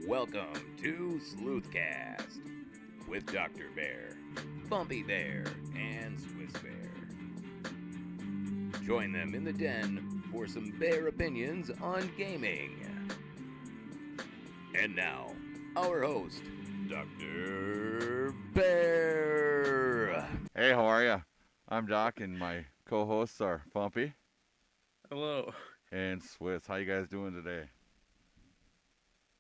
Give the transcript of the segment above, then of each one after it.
Welcome to Sleuthcast with Dr. Bear, Bumpy Bear, and Swiss Bear. Join them in the den for some bear opinions on gaming. And now, our host, Dr. Bear. Hey, how are you? I'm Doc, and my co-hosts are Bumpy Hello. and Swiss. How you guys doing today?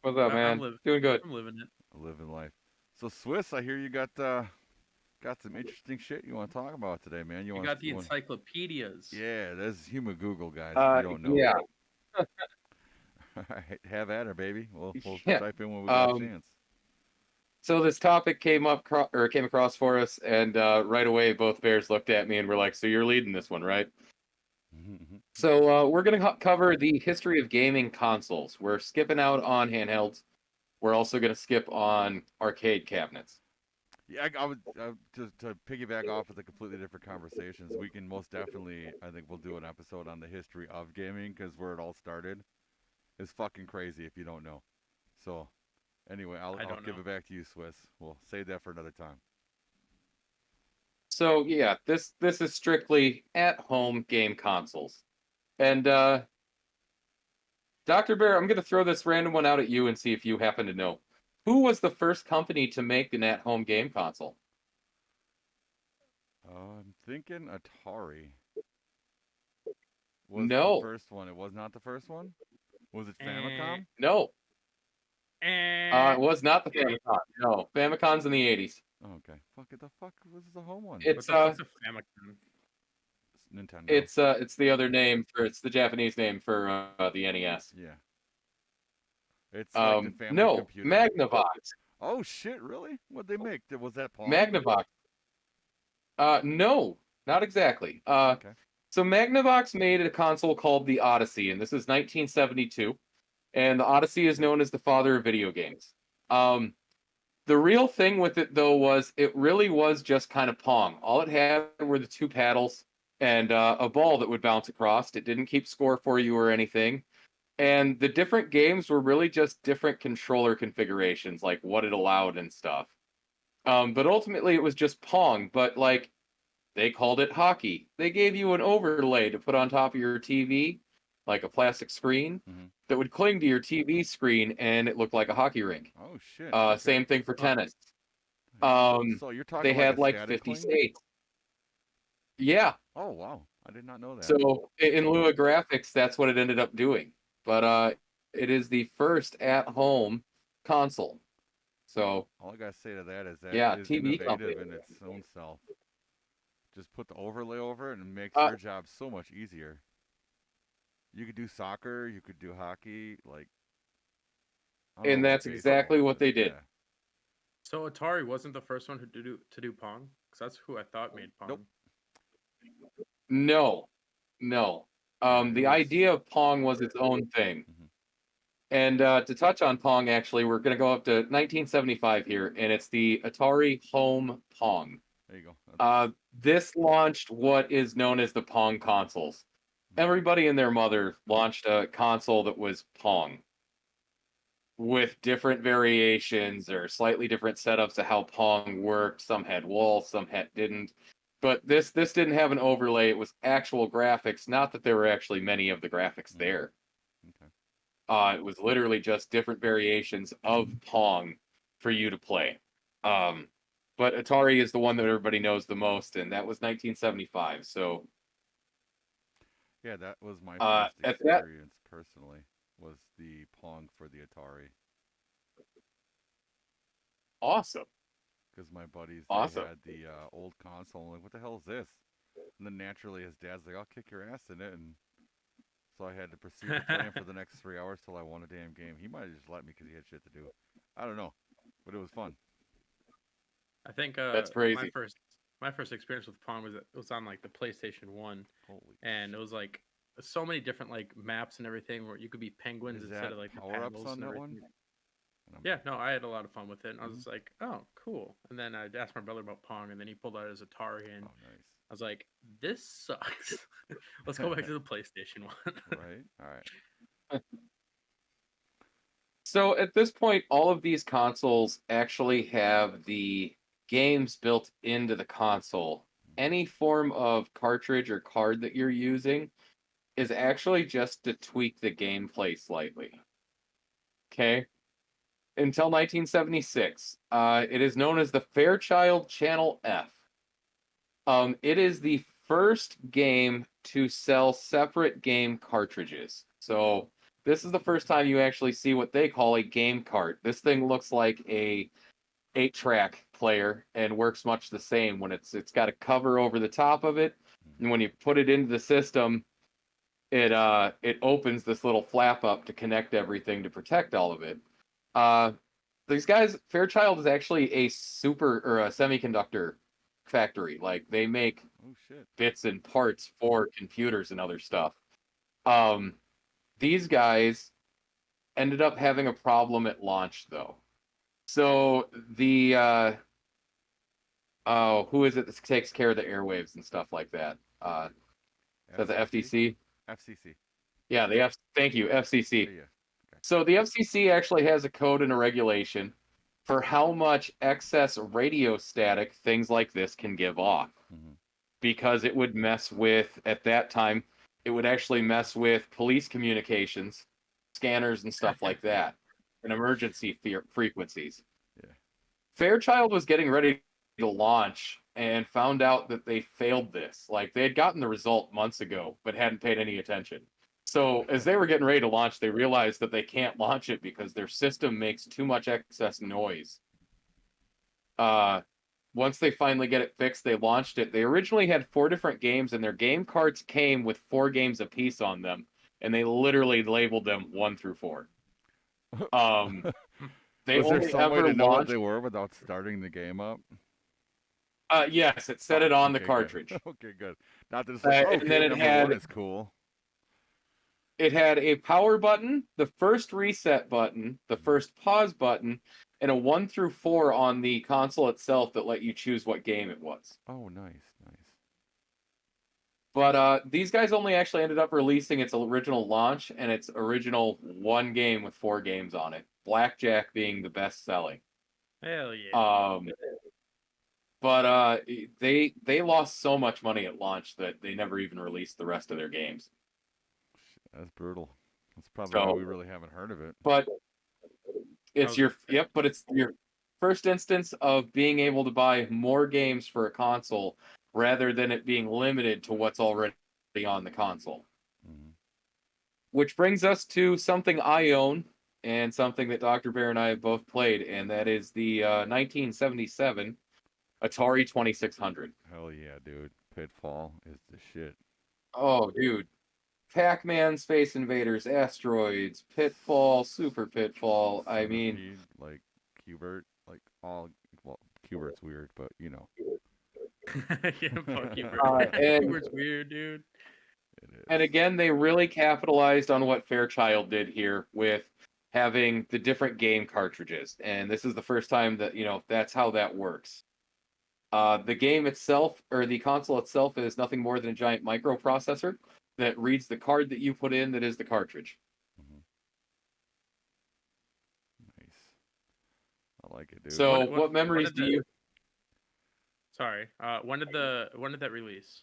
What's up, man? Doing good. I'm living it. Living life. So, Swiss, I hear you got some interesting shit you want to talk about today, man. You got the encyclopedias. Yeah, that's human Google, guys. If you don't know. Yeah. All right, have at her, baby. We'll Yeah. type in when we got a chance. So this topic came across for us, and right away both bears looked at me and were like, "So you're leading this one, right?" So we're gonna cover the history of gaming consoles. We're skipping out on handhelds. We're also gonna skip on arcade cabinets. Yeah, I would to piggyback off with the completely different conversations. We can most definitely, I think, we'll do an episode on the history of gaming because where it all started is fucking crazy if you don't know. So, anyway, I'll give it back to you, Swiss. We'll save that for another time. So yeah, this is strictly at-home game consoles, and Dr. Bear, I'm gonna throw this random one out at you and see if you happen to know. Who was the first company to make an at-home game console? I'm thinking Atari. No. The first one. It was not the first one? Was it Famicom? No. It was not the Famicom. No, Famicon's in the 80s. Oh, okay. Fuck it. The fuck was the home one? It's a Famicom. It's Nintendo. It's the other name for it's the Japanese name for the NES. Yeah. It's like the family computer. Magnavox. Oh shit! Really? What'd they make? Was that Pong? Magnavox. No, not exactly. Okay. So Magnavox made a console called the Odyssey, and this is 1972. And the Odyssey is known as the father of video games. The real thing with it, though, was it really was just kind of Pong. All it had were the two paddles and a ball that would bounce across. It didn't keep score for you or anything. And the different games were really just different controller configurations, like what it allowed and stuff. But ultimately, it was just Pong. But, like, they called it hockey. They gave you an overlay to put on top of your TV, like a plastic screen, that would cling to your TV screen, and it looked like a hockey rink. Oh, shit. Okay. Same thing for tennis. So you're talking they had like 50 states. Yeah. Oh, wow. I did not know that. So in lieu of graphics, that's what it ended up doing. But it is the first at-home console. So all I gotta say to that is that is TV innovative in its own self. Just put the overlay over it and it makes your job so much easier. You could do soccer, you could do hockey, like. And that's exactly what they did. Yeah. So Atari wasn't the first one to do Pong, because that's who I thought made Pong. Nope. No. The idea of Pong was its own thing. And to touch on Pong, actually, we're going to go up to 1975 here, and it's the Atari Home Pong. There you go. This launched what is known as the Pong consoles. Everybody and their mother launched a console that was Pong, with different variations or slightly different setups of how Pong worked. Some had walls, some didn't. But this didn't have an overlay. It was actual graphics. Not that there were actually many of the graphics there. Okay. It was literally just different variations of Pong for you to play. But Atari is the one that everybody knows the most, and that was 1975. So yeah, that was my first experience personally. Was the Pong for the Atari. Awesome. Because my buddies they had the old console. I'm like, what the hell is this? And then naturally, his dad's like, I'll kick your ass in it, and so I had to proceed to playing for the next 3 hours till I won a damn game. He might have just let me because he had shit to do. I don't know, but it was fun. I think that's crazy. My first experience with Pong was on like the PlayStation 1. Holy and it was like so many different like maps and everything where you could be penguins instead of like the paddles on that one. Yeah, no, I had a lot of fun with it. And I was like, oh, cool. And then I asked my brother about Pong, and then he pulled out his Atari, and nice. I was like, this sucks. Let's go back to the PlayStation 1. Right. All right. So at this point, all of these consoles actually have the games built into the console. Any form of cartridge or card that you're using is actually just to tweak the gameplay slightly. Okay? Until 1976, it is known as the Fairchild Channel F. It is the first game to sell separate game cartridges. So this is the first time you actually see what they call a game cart. This thing looks like a 8-track player and works much the same. When it's got a cover over the top of it, and when you put it into the system, it opens this little flap up to connect everything to protect all of it. These guys, Fairchild is actually a semiconductor factory. Like they make bits and parts for computers and other stuff. These guys ended up having a problem at launch though. So the who is it that takes care of the airwaves and stuff like that? Is that the FTC? FCC. Yeah, thank you, FCC. Yeah. Okay. So the FCC actually has a code and a regulation for how much excess radio static things like this can give off. Mm-hmm. Because it would mess with, at that time, it would actually mess with police communications, scanners and stuff like that, and emergency frequencies. Yeah. Fairchild was getting ready to launch and found out that they failed this. Like, they had gotten the result months ago, but hadn't paid any attention. So as they were getting ready to launch, they realized that they can't launch it because their system makes too much excess noise. Once they finally get it fixed, they launched it. They originally had 4 different games, and their game cards came with 4 games apiece on them, and they literally labeled them 1 through 4. They Was there only some way ever to know what launched. they were without starting the game up? Yes, it said it on the Okay, cartridge. Good. Okay, good. Not that it's like, And then it number had 1 is cool. It had a power button, the first reset button, the first pause button, and a 1 through 4 on the console itself that let you choose what game it was. Oh, nice. But these guys only actually ended up releasing its original launch and its original 1 game with 4 games on it. Blackjack being the best selling. Hell yeah. But they lost so much money at launch that they never even released the rest of their games. That's brutal. That's probably why we really haven't heard of it. But it's but it's your first instance of being able to buy more games for a console rather than it being limited to what's already on the console. Mm-hmm. Which brings us to something I own and something that Dr. Bear and I have both played, and that is the 1977 Atari 2600. Hell yeah, dude. Pitfall is the shit. Oh, dude. Pac-Man, Space Invaders, Asteroids, Pitfall, Super Pitfall. I mean, like Qbert, like all. Well, Qbert's weird, but you know. Yeah, fuck Qbert. Qbert's weird, dude. It is. And again, they really capitalized on what Fairchild did here with having the different game cartridges, and this is the first time that that's how that works. The game itself, or the console itself, is nothing more than a giant microprocessor that reads the card that you put in that is the cartridge. Mm-hmm. Nice. I like it, dude. So what memories do you... Sorry. When did that release?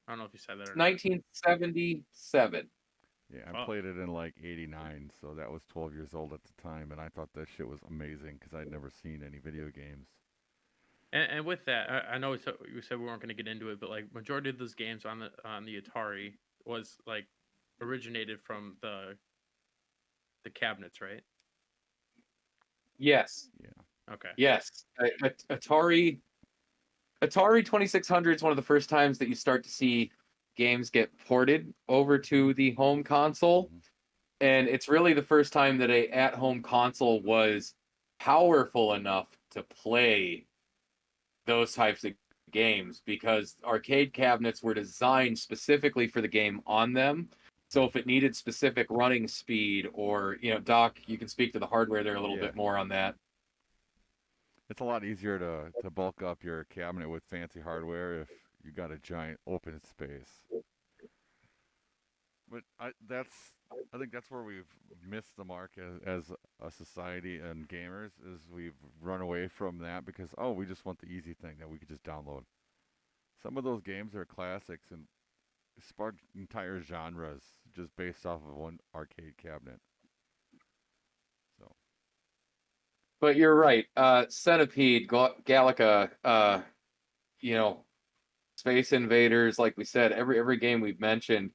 I don't know if you said that or 1977. Yeah, I played it in like 89, so that was 12 years old at the time, and I thought that shit was amazing because I'd never seen any video games. And with that, I know we said we weren't going to get into it, but like majority of those games on the Atari was like originated from the cabinets, right? Yes. Yeah. Okay. Yes. Atari 2600 is one of the first times that you start to see games get ported over to the home console. Mm-hmm. And it's really the first time that a at-home console was powerful enough to play those types of games, because arcade cabinets were designed specifically for the game on them. So if it needed specific running speed, or Doc, you can speak to the hardware there a little bit more on that. It's a lot easier to bulk up your cabinet with fancy hardware if you got a giant open space. But that's I think that's where we've missed the mark as a society and gamers is we've run away from that because we just want the easy thing that we could just download. Some of those games are classics and sparked entire genres just based off of one arcade cabinet. So But you're right. Centipede, Galaga, you know, Space Invaders, like we said, every game we've mentioned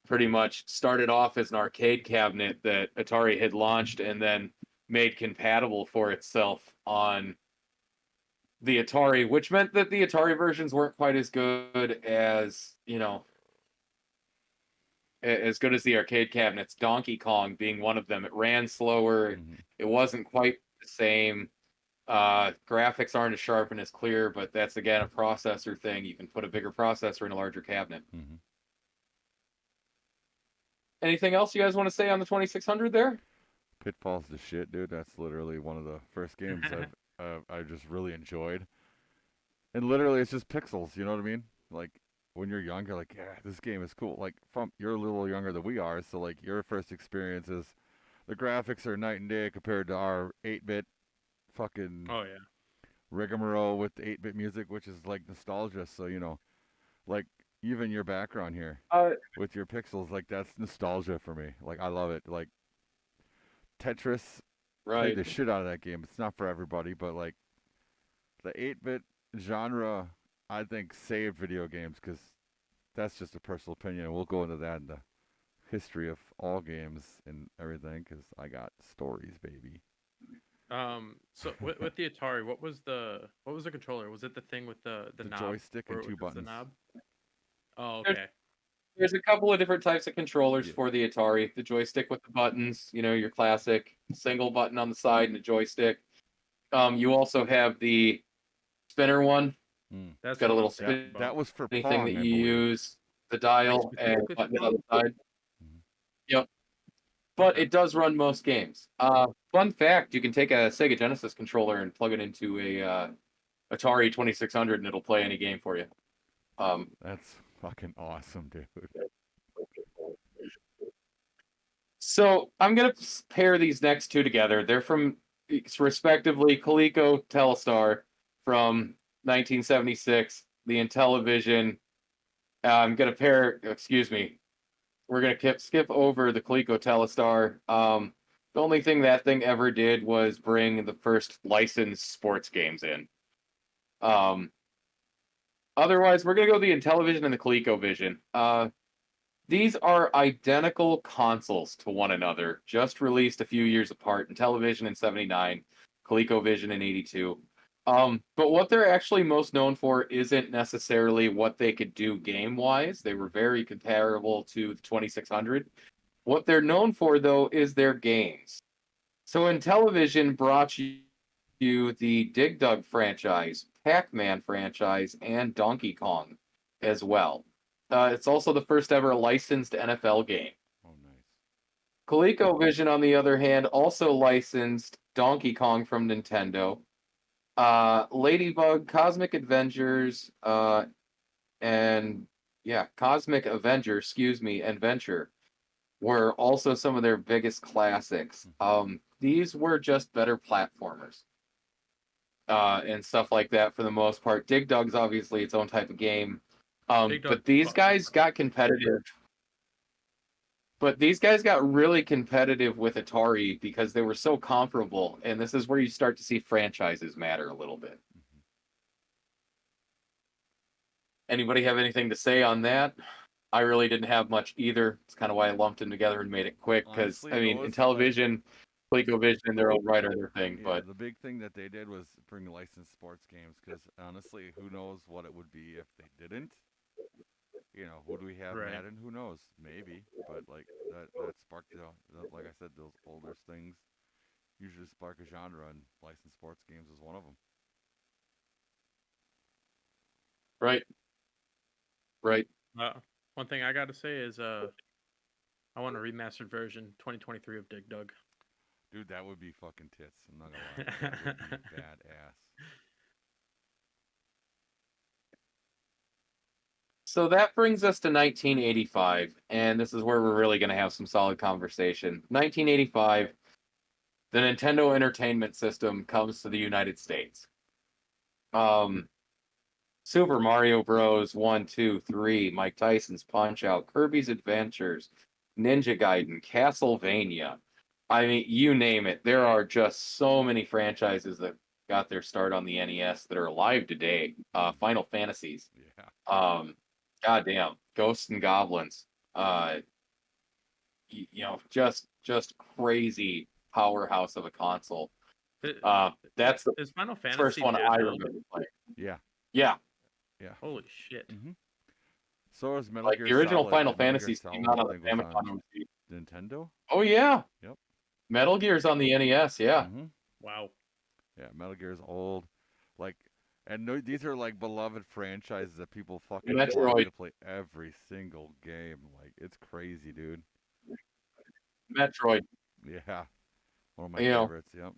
pretty much started off as an arcade cabinet that Atari had launched and then made compatible for itself on the Atari, which meant that the Atari versions weren't quite as good as, as good as the arcade cabinets. Donkey Kong being one of them. It ran slower. It wasn't quite the same. Graphics aren't as sharp and as clear, but that's again a processor thing. You can put a bigger processor in a larger cabinet. Anything else you guys want to say on the 2600 there? Pitfall's the shit, dude. That's literally one of the first games I just really enjoyed. And literally, it's just pixels. You know what I mean? Like when you're young, you're like, yeah, this game is cool. Like you're a little younger than we are, so like your first experience is the graphics are night and day compared to our 8-bit fucking rigmarole with the 8-bit music, which is like nostalgia. So like even your background here with your pixels, like that's nostalgia for me. Like I love it. Like Tetris, played the shit out of that game. It's not for everybody, but like the 8-bit genre, I think saved video games because that's just a personal opinion. We'll go into that in the history of all games and everything because I got stories, baby. So with the Atari, what was the controller? Was it the thing with the knob? Joystick and two buttons. The knob? Oh, okay. There's a couple of different types of controllers for the Atari. The joystick with the buttons, your classic single button on the side and a joystick. You also have the spinner one. That's got a little spin. That was for anything Pong, that you use the dial and button on the side. Yep. But it does run most games. Fun fact: you can take a Sega Genesis controller and plug it into a Atari 2600, and it'll play any game for you. That's fucking awesome, dude. So I'm gonna pair these next two together. They're from respectively Coleco Telstar from 1976, the Intellivision. I'm gonna pair. Excuse me. We're gonna skip over the Coleco Telstar. The only thing that thing ever did was bring the first licensed sports games in. Otherwise, we're gonna go the Intellivision and the ColecoVision. These are identical consoles to one another, just released a few years apart. Intellivision in '79, ColecoVision in '82. But what they're actually most known for isn't necessarily what they could do game-wise. They were very comparable to the 2600. What they're known for, though, is their games. So Intellivision brought you the Dig Dug franchise, Pac-Man franchise, and Donkey Kong as well. It's also the first ever licensed NFL game. Oh, nice. ColecoVision, on the other hand, also licensed Donkey Kong from Nintendo. Ladybug, Cosmic Avengers, and Cosmic Avenger, and Venture were also some of their biggest classics. These were just better platformers. And stuff like that for the most part. Dig Dug's obviously its own type of game. But these guys got competitive. But these guys got really competitive with Atari because they were so comparable, and this is where you start to see franchises matter a little bit. Anybody have anything to say on that? I really didn't have much either. It's kind of why I lumped them together and made it quick, because, I mean, Intellivision, ColecoVision, in their own right are their thing. But the big thing that they did was bring licensed sports games, because honestly, who knows what it would be if they didn't? Would we have Madden? Who knows? Maybe, but like that sparked like I said, those older things usually spark a genre, and licensed sports games is one of them. Right. One thing I got to say is I want a remastered version 2023 of Dig Dug. Dude, that would be fucking tits. I'm not gonna lie. That would be badass. So that brings us to 1985, and this is where we're really going to have some solid conversation. 1985, the Nintendo Entertainment System comes to the United States. Super Mario Bros. 1, 2, 3, Mike Tyson's Punch-Out, Kirby's Adventures, Ninja Gaiden, Castlevania. I mean, you name it. There are just so many franchises that got their start on the NES that are alive today. Final Fantasies. Yeah. Goddamn. Ghosts and Goblins. Just crazy powerhouse of a console. That's the Is Final Fantasy first one that I old? remember playing. Yeah. Yeah. Yeah. Holy shit. Mm-hmm. So is Metal Like Gear the original Solid. Final Metal Gear Fantasies came Solid, out I on the think, was Famicom. on Nintendo. Oh yeah. Yep. Metal Gear's on the NES, yeah. Mm-hmm. Wow. Yeah, Metal Gear's old. Like, and these are like beloved franchises that people fucking want Metroid. to play every single game. Like, it's crazy, dude. Metroid. Yeah. One of my You know, favorites. Yep.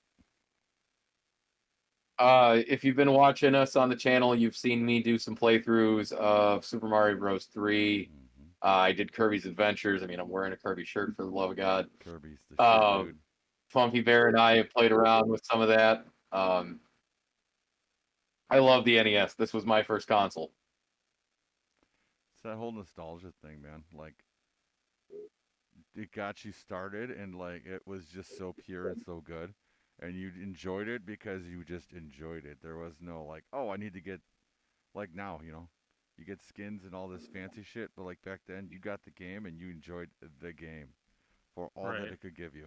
If you've been watching us on the channel, you've seen me do some playthroughs of Super Mario Bros. 3. Mm-hmm. I did Kirby's Adventures. I mean, I'm wearing a Kirby shirt for the love of God. Kirby's the shit, dude. Funky Bear and I have played around with some of that. I love the NES. This was my first console. It's that whole nostalgia thing, man. Like, it got you started, and like it was just so pure and so good, and you enjoyed it because you just enjoyed it. There was no like, oh, I need to get like now, you get skins and all this fancy shit, but like back then, you got the game and you enjoyed the game for all that Right. it could give you.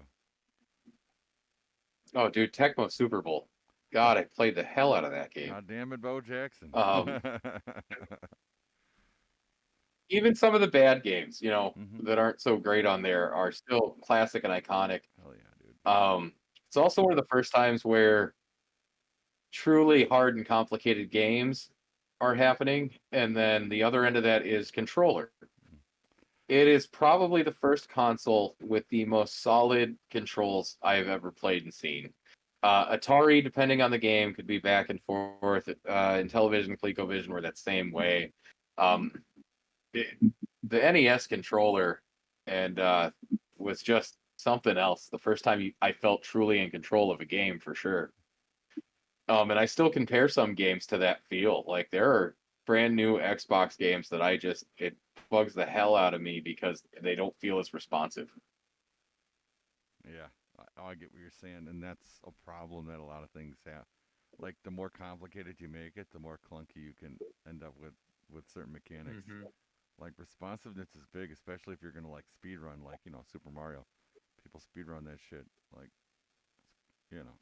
Oh, dude, Tecmo Super Bowl. God, I played the hell out of that game. God damn it, Bo Jackson. Even some of the bad games, Mhm. that aren't so great on there are still classic and iconic. Hell yeah, dude. It's also one of the first times where truly hard and complicated games are happening, and then the other end of that is controller. It is probably the first console with the most solid controls I have ever played and seen. Atari, depending on the game, could be back and forth. Intellivision, ColecoVision were that same way. The NES controller and was just something else. The first time I felt truly in control of a game, for sure. And I still compare some games to that feel. Like there are brand new Xbox games that it bugs the hell out of me because they don't feel as responsive. Yeah, I get what you're saying, and that's a problem that a lot of things have. Like the more complicated you make it, the more clunky you can end up with certain mechanics. Mm-hmm. Like responsiveness is big, especially if you're gonna like speed run, like Super Mario. People speed run that shit, like you know.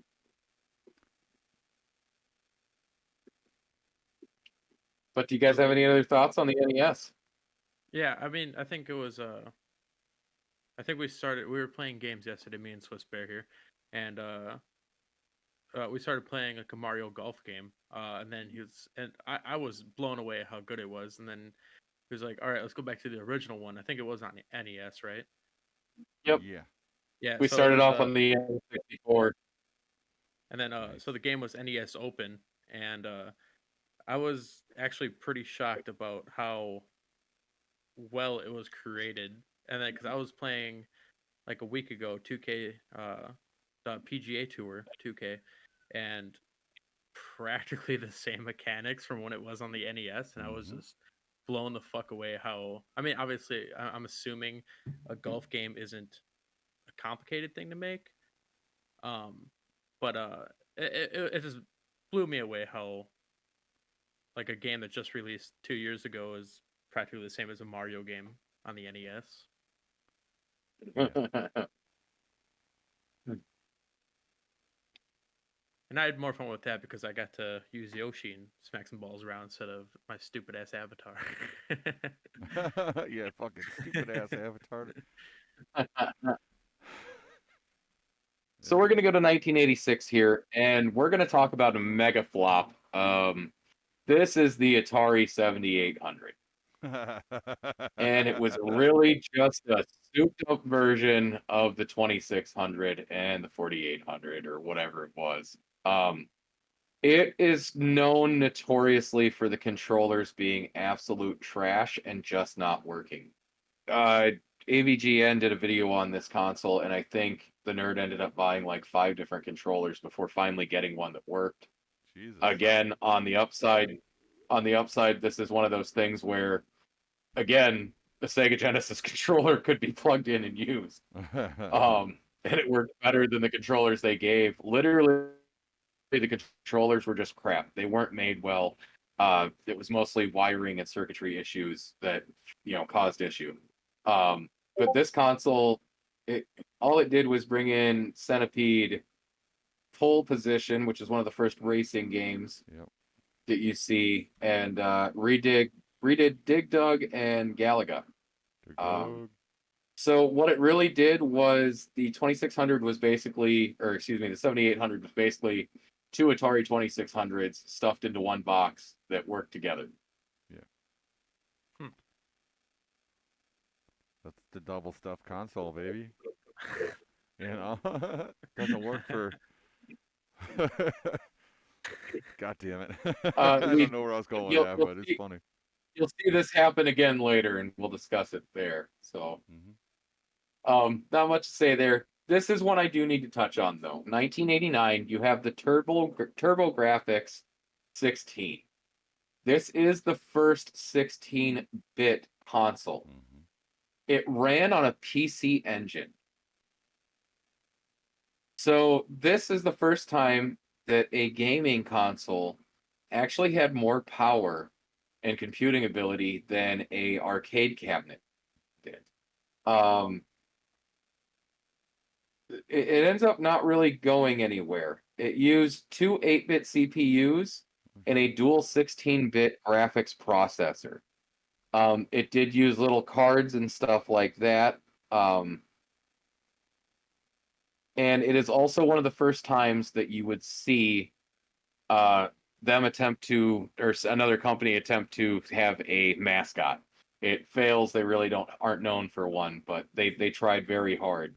But do you guys have any other thoughts on the NES? Yeah, I mean, I think it was I think we were playing games yesterday, me and Swiss Bear here, and we started playing like a Mario Golf game, and then I was blown away how good it was, and then he was like, "All right, let's go back to the original one." I think it was on the NES, right? Yep. Yeah. Yeah. We So it started was, off on the N64. and then Nice. so the game was NES Open, and I was actually pretty shocked about how well it was created, and then because I was playing like a week ago 2K, the PGA Tour 2K, and practically the same mechanics from when it was on the NES, and I was Mhm. just blown the fuck away. How I mean, obviously, I'm assuming a golf game isn't a complicated thing to make, but it just blew me away how like a game that just released 2 years ago is practically the same as a Mario game on the NES. Yeah. And I had more fun with that because I got to use Yoshi and smack some balls around instead of my stupid ass avatar. Yeah, fucking stupid ass Avatar. So we're going to go to 1986 here, and we're going to talk about a mega flop. This is the Atari 7800. And it was really just a souped up version of the 2600 and the 4800 or whatever it was. It is known notoriously for the controllers being absolute trash and just not working. Uh, AVGN did a video on this console, and I think the nerd ended up buying like 5 different controllers before finally getting one that worked. Jesus. Again, on the upside, this is one of those things where, again, the Sega Genesis controller could be plugged in and used. And it worked better than the controllers they gave. Literally, the controllers were just crap. They weren't made well. It was mostly wiring and circuitry issues that caused issue. But this console, all it did was bring in Centipede Pole Position, which is one of the first racing games Yep. that you see, and redid Dig Dug and Galaga. So what it really did was the 2600 was basically, or excuse me, the 7800 was basically 2 Atari 2600s stuffed into one box that worked together. That's the double stuffed console, baby. Doesn't work for. God damn it! I don't know where I was going with that, but it's funny. You'll see this happen again later, and we'll discuss it there. So, not much to say there. This is one I do need to touch on, though. 1989, you have the TurboGrafx 16. This is the first 16-bit console. It ran on a PC engine. So this is the first time that a gaming console actually had more power and computing ability than a arcade cabinet did. It ends up not really going anywhere. It used 2 8-bit CPUs and a dual 16-bit graphics processor. It did use little cards and stuff like that. And it is also one of the first times that you would see them attempt to, or another company attempt to have a mascot. It fails. They really aren't known for one, but they tried very hard.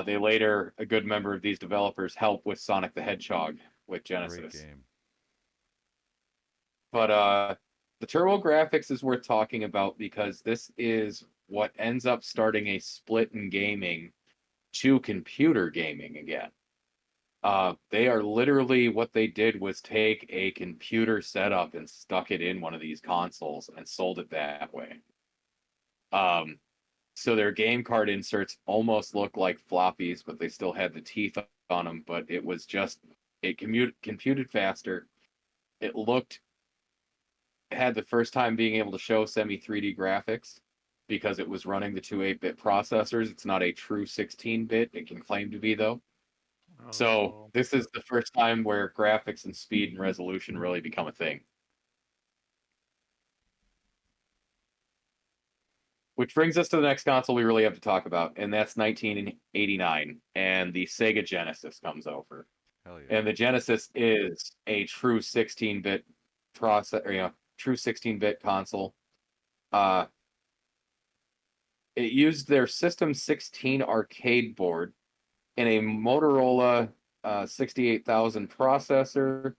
They later, a good member of these developers, helped with Sonic the Hedgehog with Genesis. Great game. But the TurboGrafx is worth talking about because this is what ends up starting a split in gaming to computer gaming again. They are literally, what they did was take a computer setup and stuck it in one of these consoles and sold it that way. So their game card inserts almost look like floppies, but they still had the teeth on them. But it was just, it computed faster. It had the first time being able to show semi 3D graphics because it was running the 2 8-bit processors. It's not a true 16-bit. It can claim to be, though. So this is the first time where graphics and speed and resolution really become a thing. Which brings us to the next console we really have to talk about, and that's 1989, and the Sega Genesis comes over. Hell yeah. And the Genesis is a true 16-bit true 16-bit console. It used their System 16 arcade board and a Motorola 68000 processor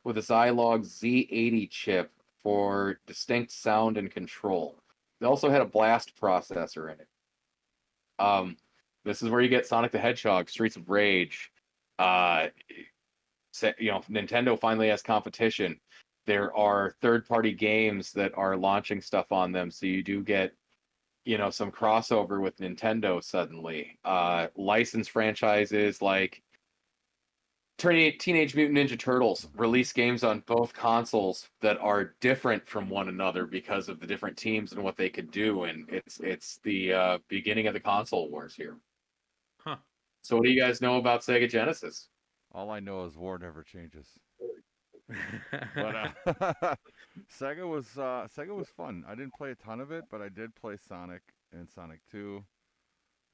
with a Zilog Z80 chip for distinct sound and control. They also had a blast processor in it. This is where you get Sonic the Hedgehog, Streets of Rage. Nintendo finally has competition. There are third-party games that are launching stuff on them, so you do get, some crossover with Nintendo suddenly. Licensed franchises like Teenage Mutant Ninja Turtles release games on both consoles that are different from one another because of the different teams and what they could do, and it's the beginning of the console wars here. Huh. So what do you guys know about Sega Genesis? All I know is war never changes. But Sega was fun. I didn't play a ton of it, but I did play Sonic and Sonic 2.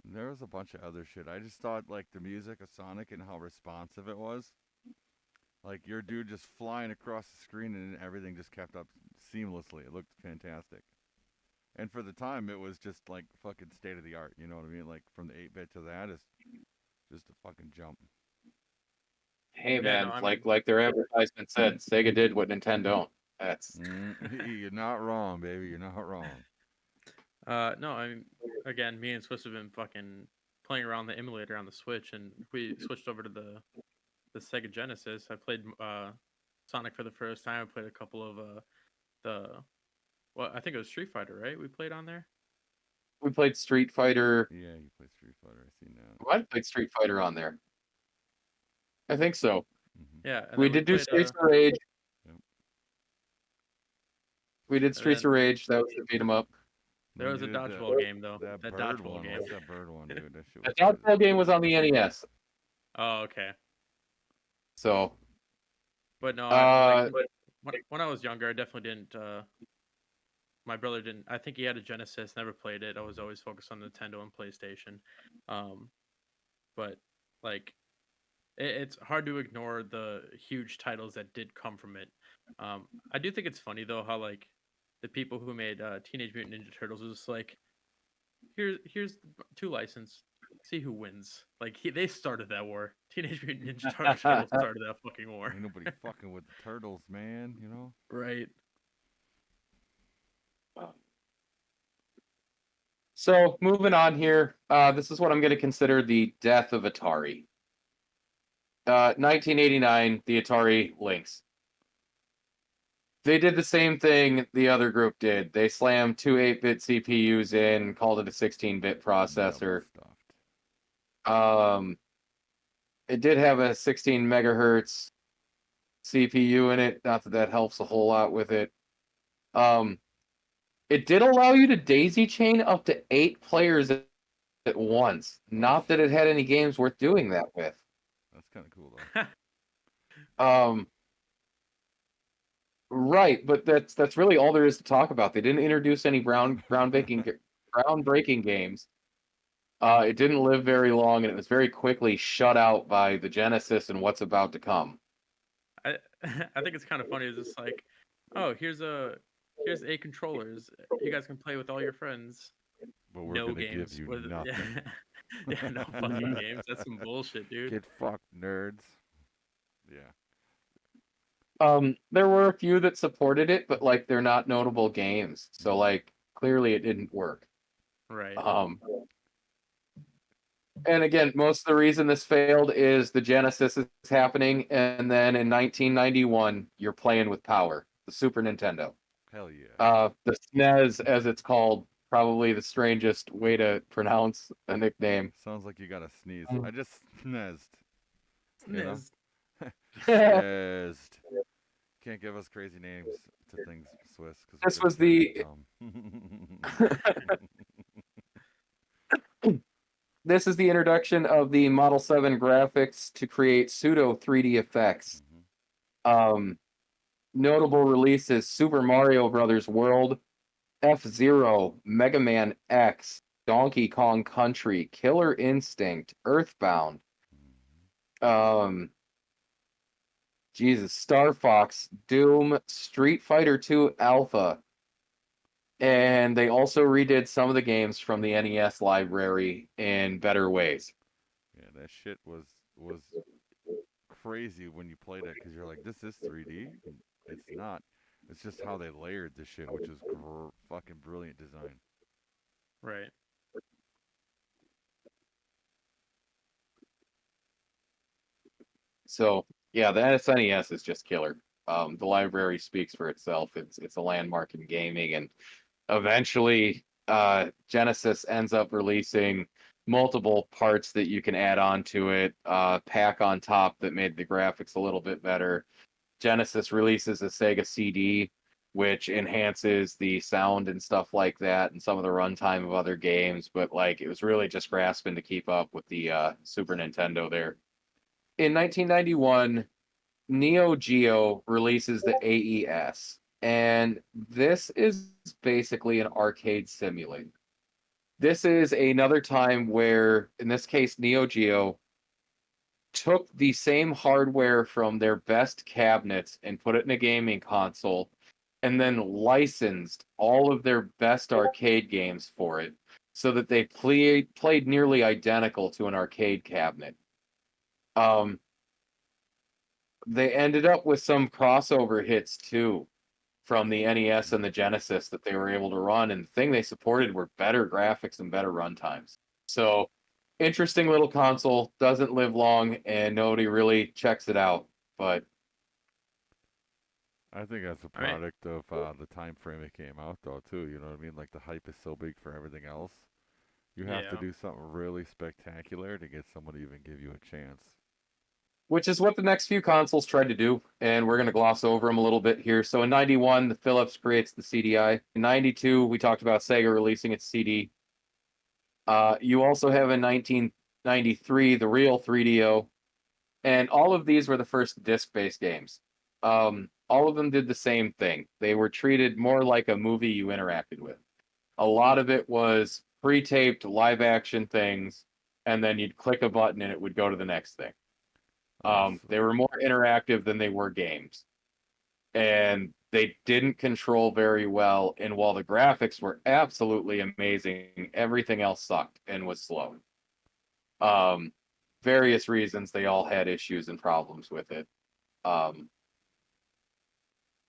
There was a bunch of other shit. I just thought, like, the music of Sonic and how responsive it was. Like, your dude just flying across the screen and everything just kept up seamlessly. It looked fantastic. And for the time, it was just, like, fucking state of the art. You know what I mean? Like, from the 8-bit to that is just a fucking jump. Hey Yeah, man, no, I like mean, like their advertisement said, Sega did what Nintendo don't. That's You're not wrong, baby. You're not wrong. no, I mean, again, me and Swiss have been fucking playing around the emulator on the Switch, and we switched over to the Sega Genesis. I played Sonic for the first time. I played a couple of the well, I think it was Street Fighter, right? We played on there. we played Street Fighter. Yeah, you play Street Fighter. I see now. Why did played Street Fighter on there? I think so. Yeah, and We then we did do played Streets of Rage. Yep. We did and Streets then of Rage. That was the beat 'em up. there was a You did dodgeball game though. that That bird dodgeball one. game. What's that bird one, dude? That shit The was crazy. dodgeball game was on the NES. Oh, okay. So But no, Uh, when I was younger, I definitely didn't. My brother didn't. I think he had a Genesis, never played it. I was always focused on Nintendo and PlayStation. Um, but like, it's hard to ignore the huge titles that did come from it. I do think it's funny though how like the people who made Teenage Mutant Ninja Turtles was just like, here's the two license. See who wins. Like they started that war. Teenage Mutant Ninja Turtles started that fucking war. Ain't nobody fucking with the turtles, man. You know. Right. so moving on here. This is what I'm going to consider the death of Atari. 1989, the Atari Lynx. They did the same thing the other group did. They slammed two 8-bit CPUs in, called it a 16-bit processor. Double stuffed. It did have a 16 megahertz CPU in it. Not that that helps a whole lot with it. It did allow you to daisy chain up to 8 players at once. Not that it had any games worth doing that with. That's kind of cool though. Right, but that's really all there is to talk about. They didn't introduce any groundbreaking games. It didn't live very long, and it was very quickly shut out by the Genesis and what's about to come. I I think it's kind of funny. It's just like, oh, here's 8 controllers. You guys can play with all your friends. But we're No gonna games give you with nothing. yeah, no fucking games. That's some bullshit, dude. Get fucked, nerds. Yeah. There were a few that supported it, but like they're not notable games. So like clearly it didn't work. Right. And again, most of the reason this failed is the Genesis is happening, and then in 1991, you're playing with Power, the Super Nintendo. Hell yeah. The SNES, as it's called, probably the strangest way to pronounce a nickname. Sounds like you got to sneeze. Mm. I just sneezed. You know? Sniz. Sneezed. Can't give us crazy names to things, Swiss. Cause This we're was This is the introduction of the Model 7 graphics to create pseudo 3D effects. Notable releases: Super Mario Brothers World, F-Zero, Mega Man X, Donkey Kong Country, Killer Instinct, Earthbound. Jesus, Star Fox, Doom, Street Fighter 2 Alpha. And they also redid some of the games from the NES library in better ways. Yeah, that shit was crazy when you played it because you're like, this is 3D. It's not. It's just how they layered the shit, which is fucking brilliant design. Right. So yeah, the SNES is just killer. The library speaks for itself. It's a landmark in gaming, and eventually Genesis ends up releasing multiple parts that you can add on to it, pack on top that made the graphics a little bit better. Genesis releases a Sega CD, which enhances the sound and stuff like that, and some of the runtime of other games, but like it was really just grasping to keep up with the Super Nintendo there. In 1991, Neo Geo releases the AES, and this is basically an arcade simulator. This is another time where, in this case, Neo Geo took the same hardware from their best cabinets and put it in a gaming console, and then licensed all of their best arcade games for it, so that they played nearly identical to an arcade cabinet. they ended up with some crossover hits too from the NES and the Genesis that they were able to run, and the thing they supported were better graphics and better run times. So, interesting little console, doesn't live long, and nobody really checks it out. But I think that's a I mean, product of the time frame it came out, though, too. You know what I mean? Like the hype is so big for everything else. You have to yeah. do something really spectacular to get someone to even give you a chance. which is what the next few consoles tried to do, and we're going to gloss over them a little bit here. So in 91, the Philips creates the CDI. In 92, we talked about Sega releasing its CD. You also have in 1993 the real 3DO, and all of these were the first disc-based games. All of them did the same thing. They were treated more like a movie you interacted with. A lot of it was pre-taped live-action things, and then you'd click a button and it would go to the next thing. They were more interactive than they were games, and they didn't control very well. And while the graphics were absolutely amazing, everything else sucked and was slow. Um, Various reasons, they all had issues and problems with it.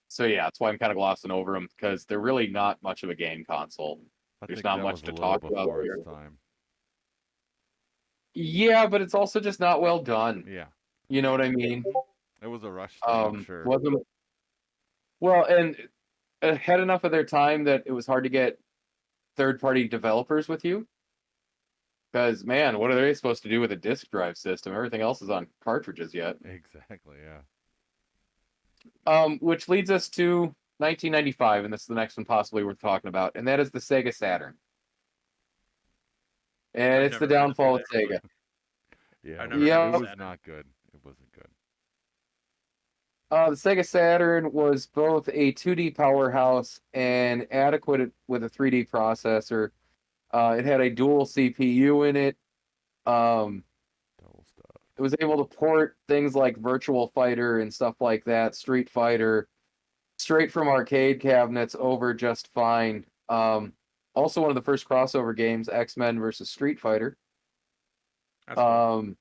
So yeah, that's why I'm kind of glossing over them, because they're really not much of a game console. I There's think not that much was a to little talk about before here. its time. Yeah, but it's also just not well done. Yeah, You know what I mean? it was a rush thing, I'm sure. Wasn't well, and had enough of their time that it was hard to get third-party developers with you. Because man, what are they supposed to do with a disk drive system? Everything else is on cartridges yet. Exactly, yeah. Which leads us to 1995, and this is the next one possibly worth talking about, and that is the Sega Saturn. And I've it's the never heard downfall of it, Sega. Yeah, I've it never was, heard it of was Saturn. not good. It wasn't good. The Sega Saturn was both a 2D powerhouse and adequate with a 3D processor. It had a dual CPU in it. Um, Double stuff. it was able to port things like Virtual Fighter and stuff like that, Street Fighter, straight from arcade cabinets over just fine. Also, one of the first crossover games, X-Men versus Street Fighter. That's cool.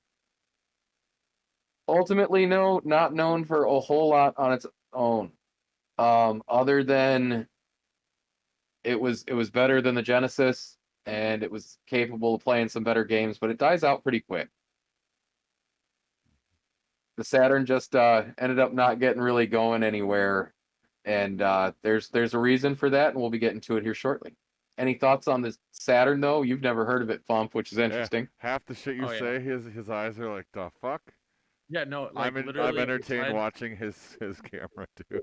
Ultimately, no, not known for a whole lot on its own. Other than it was better than the Genesis, and it was capable of playing some better games, but it dies out pretty quick. The Saturn just ended up not getting really going anywhere, and there's a reason for that, and we'll be getting to it here shortly. Any thoughts on this Saturn though? You've never heard of it, Fump, which is Yeah, interesting. half the shit you Oh, yeah. say, his eyes are like, the fuck? Yeah, no, like I'm literally. entertained watching his camera, dude.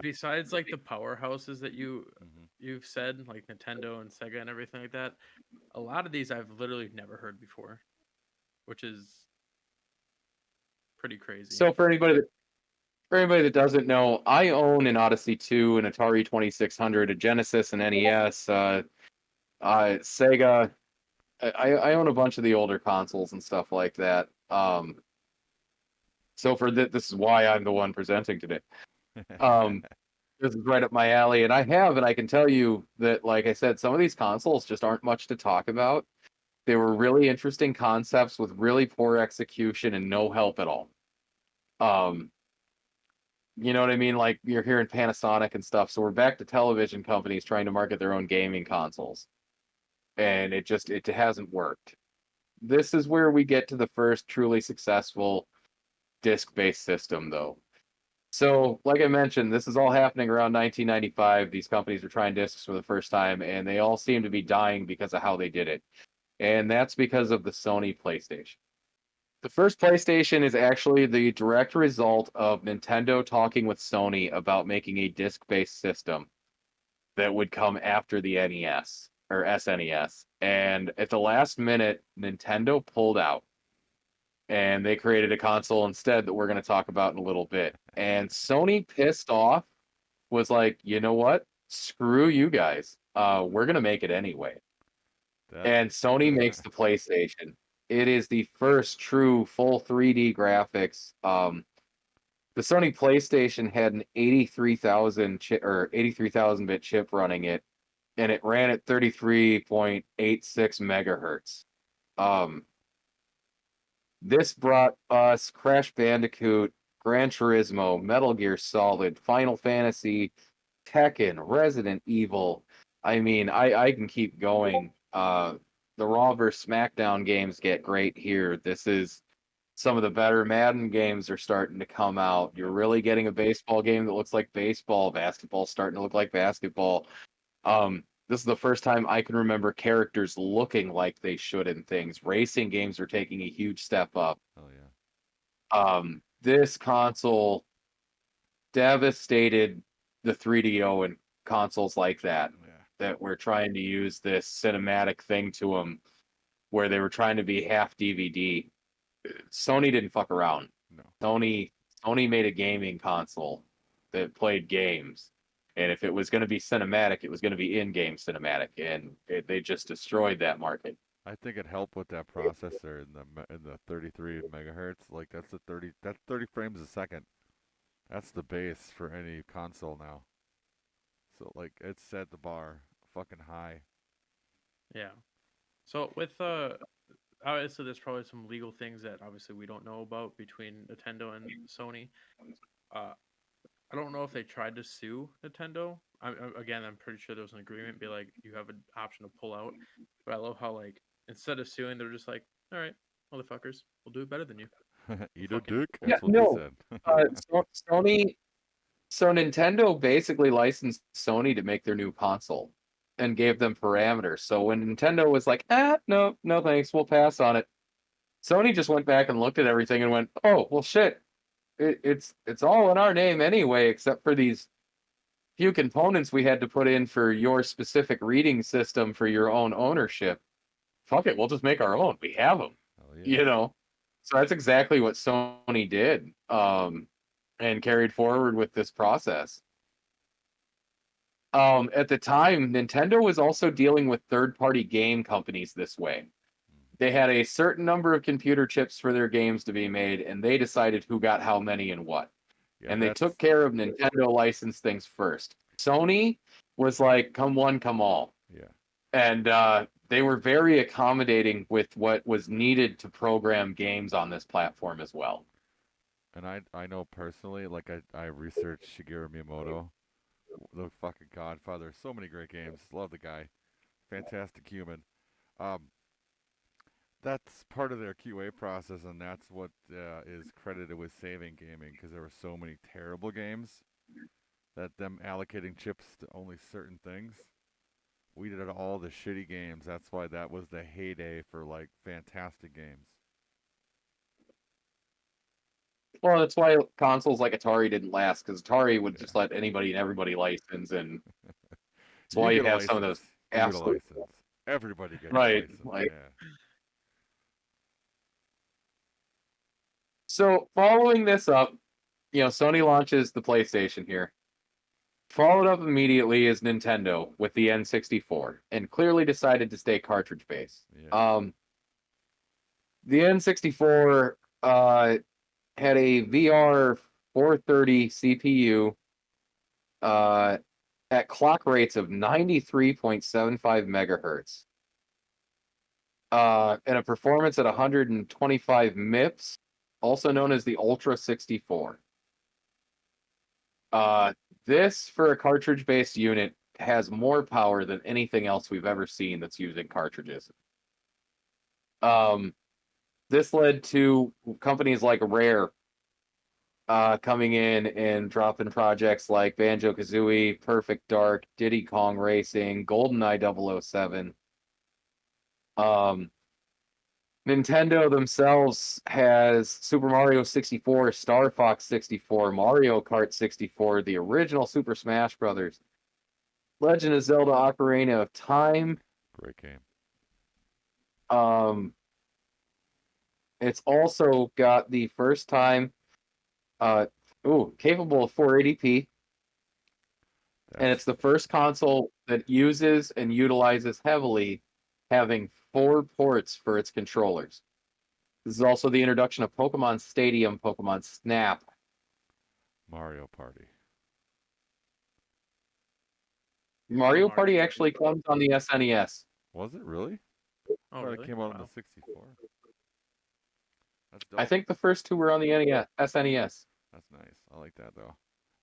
Besides, like the powerhouses that Mhm. you've said, like Nintendo and Sega and everything like that, a lot of these I've literally never heard before, which is pretty crazy. So for anybody that doesn't know, I own an Odyssey 2, an Atari 2600, a Genesis, an NES, Sega. I own a bunch of the older consoles and stuff like that. So for this is why I'm the one presenting today. This is right up my alley, and I can tell you that, like I said, some of these consoles just aren't much to talk about. They were really interesting concepts with really poor execution and no help at all. You know what I mean? Like you're hearing Panasonic and stuff. So we're back to television companies trying to market their own gaming consoles, and it hasn't worked. This is where we get to the first truly successful disc-based system, though. So, like I mentioned, this is all happening around 1995. These companies are trying discs for the first time, and they all seem to be dying because of how they did it. And that's because of the Sony PlayStation. The first PlayStation is actually the direct result of Nintendo talking with Sony about making a disc-based system that would come after the NES or SNES. And at the last minute, Nintendo pulled out and they created a console instead that we're going to talk about in a little bit. And Sony, pissed off, was like, you know what? Screw you guys. We're going to make it anyway. And Sony makes the PlayStation. It is the first true full 3D graphics. The Sony PlayStation had an 83,000 chip or 83,000 bit chip running it, and it ran at 33.86 megahertz. This brought us Crash Bandicoot, Gran Turismo, Metal Gear Solid, Final Fantasy, Tekken, Resident Evil. I mean, I can keep going. The Raw vs. SmackDown games get great here. This is some of the better Madden games are starting to come out. You're really getting a baseball game that looks like baseball. Basketball starting to look like basketball. This is the first time I can remember characters looking like they should in things. Racing games are taking a huge step up. Oh yeah. This console devastated the 3DO and consoles like that. Yeah. That were trying to use this cinematic thing to them, where they were trying to be half DVD. Sony didn't fuck around. No. Sony made a gaming console that played games, and if it was going to be cinematic, it was going to be in-game cinematic, and they just destroyed that market. I think it helped with that processor in the 33 megahertz. Like that's 30 frames a second. That's the base for any console now. So like it set the bar fucking high. Yeah. So with obviously there's probably some legal things that obviously we don't know about between Nintendo and Sony. I don't know if they tried to sue Nintendo. Again, I'm pretty sure there was an agreement, be like you have an option to pull out. But I love how like instead of suing, they're just like, all right, motherfuckers, we'll do it better than you. Eat Fucking- a dick. Yeah, That's what no. they said. Sony, so Nintendo basically licensed Sony to make their new console and gave them parameters. So when Nintendo was like, no thanks, we'll pass on it. Sony just went back and looked at everything and went, oh, well, shit. It's all in our name anyway, except for these few components we had to put in for your specific reading system for your own ownership. Fuck it, we'll just make our own. We have them, Oh yeah. you know? So that's exactly what Sony did, and carried forward with this process. At the time, Nintendo was also dealing with third-party game companies this way. They had a certain number of computer chips for their games to be made, and they decided who got how many and what. Yeah, And they that's- took care of Nintendo licensed things first. Sony was like, come one, come all. Yeah. And they were very accommodating with what was needed to program games on this platform as well. And I know personally, like I researched Shigeru Miyamoto, the fucking godfather. So many great games. Love the guy. Fantastic human. That's part of their QA process, and that's what is credited with saving gaming, because there were so many terrible games that them allocating chips to only certain things. We did all the shitty games. That's why that was the heyday for like fantastic games. Well, that's why consoles like Atari didn't last, because Atari would just let anybody and everybody license, and that's why you get a have some of those license, you get a absolute license. Everybody gets Right, a license. like- Yeah. So following this up, Sony launches the PlayStation here. Followed up immediately is Nintendo with the N64, and clearly decided to stay cartridge based. Yeah. The N64 had a VR 430 CPU at clock rates of 93.75 megahertz, and a performance at 125 MIPS, also known as the Ultra 64. This, for a cartridge-based unit, has more power than anything else we've ever seen that's using cartridges. This led to companies like Rare coming in and dropping projects like Banjo-Kazooie, Perfect Dark, Diddy Kong Racing, GoldenEye 007. Nintendo themselves has Super Mario 64, Star Fox 64, Mario Kart 64, the original Super Smash Brothers, Legend of Zelda Ocarina of Time. Great game. It's also got the first time capable of 480p, and it's the first console that uses and utilizes heavily having 4 ports for its controllers. This is also the introduction of Pokemon Stadium, Pokemon Snap. Mario Party. Mario Mario Party Party. actually comes on the SNES. Was it really? Oh, Thought really? it came out on Wow. the 64. That's dope. I think the first 2 were on the SNES. That's nice. I like that though.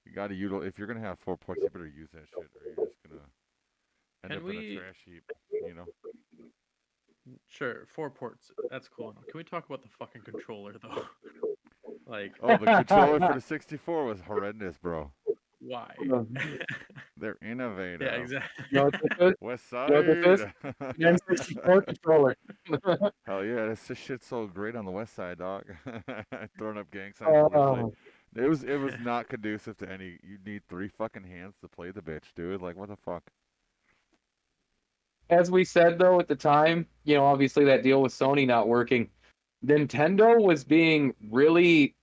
You gotta utilize if you're gonna have 4 ports, you better use that shit, or you're just gonna end Can up in a we? trash heap. You know. Sure, 4 ports. That's cool. Can we talk about the fucking controller though? Like, Oh, the controller for the 64 was horrendous, bro. why? They're Yeah, innovative. exactly. You know what this is? West You know what this is? Side. An N64 controller. Hell yeah, this shit's so great on the West Side, dog. Throwing up gang signs literally. It was not conducive to any. You need 3 fucking hands to play the bitch, dude. Like what the fuck? As we said though at the time, obviously that deal with Sony not working. Nintendo was being really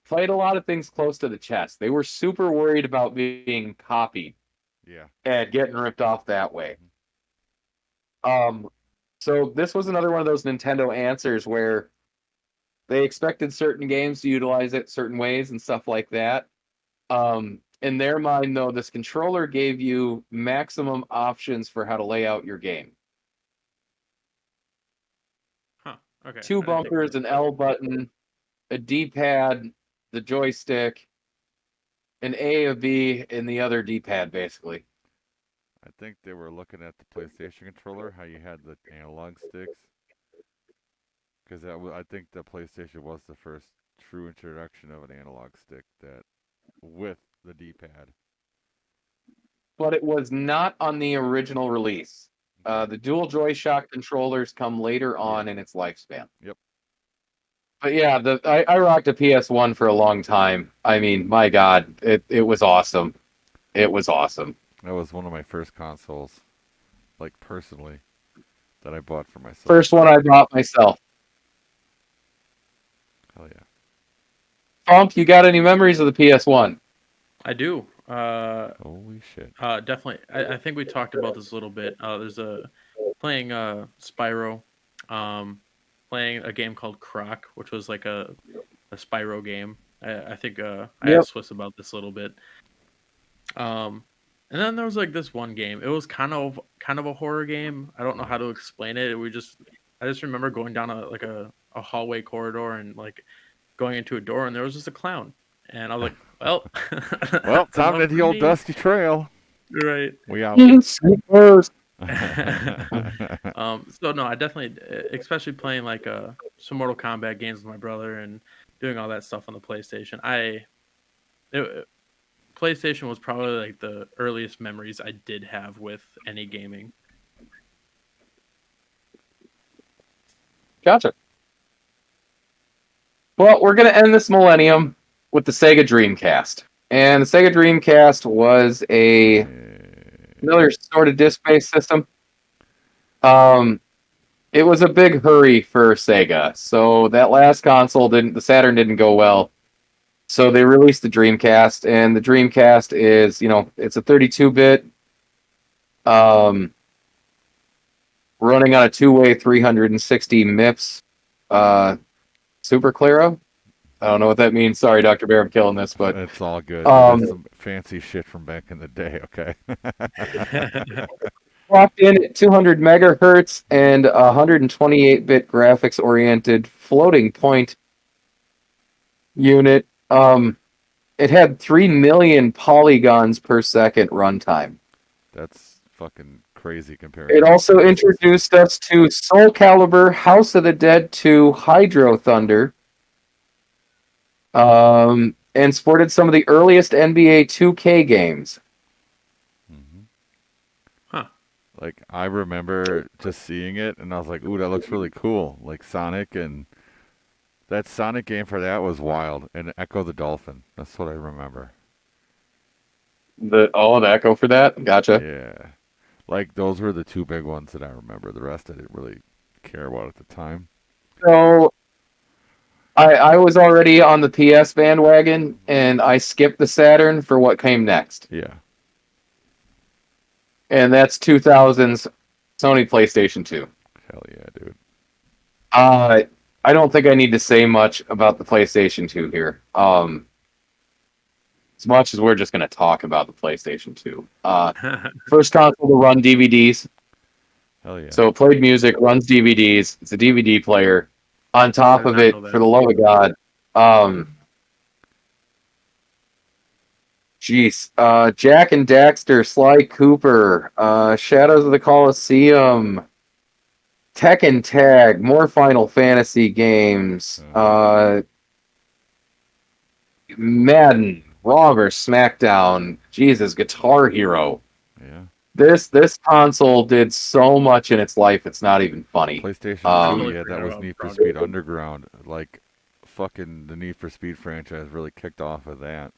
played a lot of things close to the chest. They were super worried about being copied Yeah. and getting ripped off that way. So this was another one of those Nintendo answers where they expected certain games to utilize it certain ways and stuff like that. In their mind, though, this controller gave you maximum options for how to lay out your game. Huh. Okay. 2 I didn't think bumpers, an L button, a D-pad, the joystick, an A, a B, and the other D-pad, basically. I think they were looking at the PlayStation controller, how you had the analog sticks, because I think the PlayStation was the first true introduction of an analog stick that with the D-pad. But it was not on the original release. The dual DualShock controllers come later on in its lifespan. Yep. But yeah, I rocked a PS1 for a long time. I mean, my God, it was awesome. It was awesome. That was one of my first consoles, like personally, that I bought for myself. First one I bought myself. Hell yeah. Bump, you got any memories of the PS1? I do. Holy shit. Definitely. I think we talked about this a little bit. There's playing Spyro, playing a game called Croc, which was like a Spyro game. I think I asked Swiss about this a little bit. And then there was like this one game. It was kind of a horror game. I don't know how to explain it. I just remember going down a hallway corridor and like going into a door, and there was just a clown. And I was like, well, well, time to the old dusty trail. Right. We out. So no, I definitely, especially playing like some Mortal Kombat games with my brother and doing all that stuff on the PlayStation. PlayStation was probably like the earliest memories I did have with any gaming. Gotcha. Well, we're going to end this millennium with the Sega Dreamcast. And the Sega Dreamcast was another sort of disc-based system. It was a big hurry for Sega. So that last console the Saturn didn't go well. So they released the Dreamcast, and the Dreamcast is, it's a 32-bit, running on a 2-way 360 MIPS Super Claro. I don't know what that means. Sorry, Dr. Bear, I'm killing this, but it's all good. It's some fancy shit from back in the day, okay? Locked in at 200 megahertz and 128-bit graphics-oriented floating point unit. It had 3 million polygons per second runtime. That's fucking crazy compared. It also introduced us to Soul Calibur, House of the Dead 2, Hydro Thunder, and sported some of the earliest NBA 2K games. Mm-hmm. Huh. Like, I remember just seeing it, and I was like, ooh, that looks really cool. Like, Sonic, and that Sonic game for that was wild. And Echo the Dolphin. That's what I remember. The Echo for that? Gotcha. Yeah. Like, those were the 2 big ones that I remember. The rest I didn't really care about at the time. So, I was already on the PS bandwagon, and I skipped the Saturn for what came next. Yeah. And that's 2000's Sony PlayStation 2. Hell yeah, dude. I don't think I need to say much about the PlayStation 2 here. As much as we're just going to talk about the PlayStation 2. First console to run DVDs. Hell yeah. So it played music, runs DVDs. It's a DVD player. On top of it, for the love of God, Jeez. Jack and Daxter, Sly Cooper, Shadows of the Colosseum, Tekken Tag, more Final Fantasy games, Madden, Raw vs. SmackDown, Jesus, Guitar Hero. Yeah. This console did so much in its life, it's not even funny. PlayStation 2, Totally yeah, that forgot was about Need for Frogger. Speed Underground. Like, fucking the Need for Speed franchise really kicked off with that.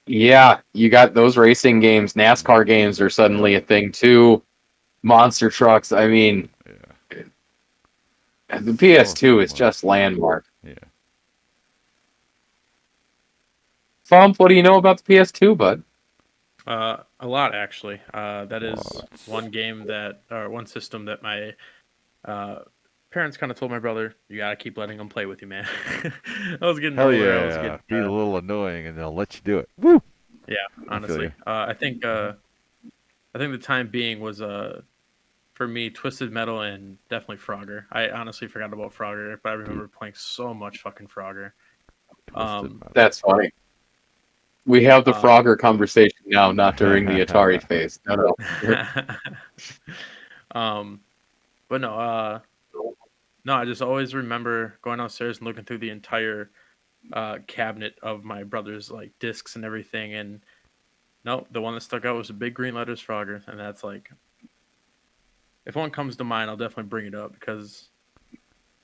Yeah, you got those racing games. NASCAR games are suddenly a thing too. Monster trucks. I mean, Yeah. the PS2 is much. just landmark. Yeah. Fump, what do you know about the PS2, bud? A lot actually. That is Lots. one game that, or one system that my parents kind of told my brother, "You gotta keep letting them play with you, man." I was getting Hell nowhere. I was yeah. getting, Be a little annoying and they'll let you do it. Woo! yeah, I feel honestly. you. I think the time being was for me Twisted Metal and definitely Frogger. I honestly forgot about Frogger, but I remember playing so much fucking Frogger. Twisted Metal. That's funny. We have the Um, Frogger conversation now, not during the Atari phase. No. but no, I just always remember going downstairs and looking through the entire cabinet of my brother's like discs and everything, and no, the one that stuck out was the big green letters Frogger, and that's like, if one comes to mind, I'll definitely bring it up because